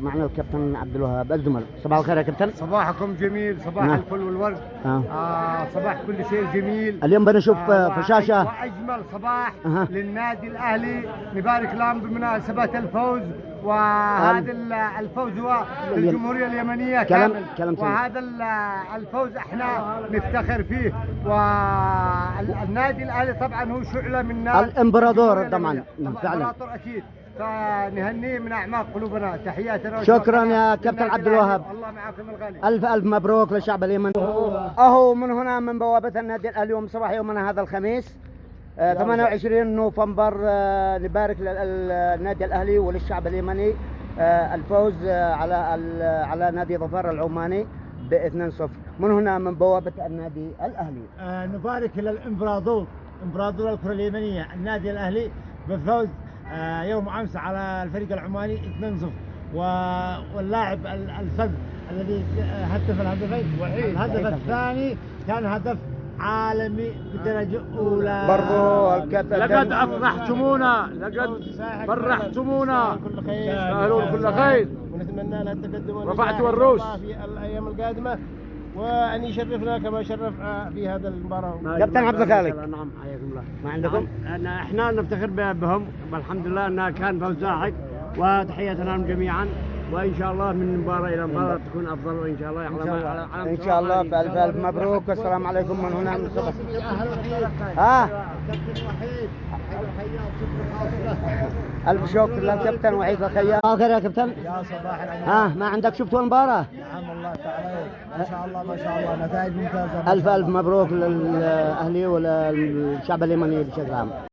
معنا الكابتن عبد الوهاب الزمل. صباح الخير يا كابتن. صباحكم جميل، صباح نعم. الفل والورد. صباح كل شيء جميل. اليوم بنشوف في شاشة واجمل صباح للنادي الاهلي، نبارك لهم بمناسبة الفوز، وهذا الفوز هو للجمهورية اليمنية كامل. وهذا الفوز احنا نفتخر فيه، والنادي الاهلي طبعا هو شعلة من نار الامبراطور طبعا. فعلا الامبراطور اكيد، فنهنيه من اعماق قلوبنا. تحياتنا. شكرا يا كابتن عبد الوهاب. الله معكم الغالي. الف الف مبروك للشعب اليمني. اهو من هنا من بوابة النادي الاهلي، يوم صباح يومنا هذا الخميس 28 نوفمبر، نبارك للنادي الاهلي وللشعب اليمني الفوز على نادي ظفار العماني ب2-0 من هنا من بوابة النادي الاهلي. نبارك للامبراطور، امبراطور الكرة اليمنية النادي الاهلي بالفوز يوم امس على الفريق العماني 2-0، واللاعب الفذ الذي هدف الهدفين، الهدف الثاني كان هدف عالمي بدرجة أولى. برضو الكابتن لقد أفرحتمونا، لقد فرحتمونا، تستاهلون كل خير، ونتمنى لها التقدم رفعتوا الروس في الأيام القادمة، وأن يشرفنا كما شرف في هذا المباراة. كابتن عبد الخالق. نعم حياكم الله. ما عندكم؟ احنا نفتخر بهم، والحمد لله انها كان فوز لاحق، وتحياتنا لهم جميعا، وان شاء الله من مباراه الى مباراه تكون افضل، وان شاء الله ان شاء الله. فالف الف مبروك، والسلام عليكم من هنا من الصبح. كابتن وحيد الف شكر للكابتن وحيد الخياط. خير يا كابتن. يا صباح العمر. ما عندك شفتوا المباراة؟ نعم الله تعالى، ما شاء الله ما شاء الله، نتائج ممتازة. الف الف مبروك للاهلي وللشعب اليمني بشكل عام.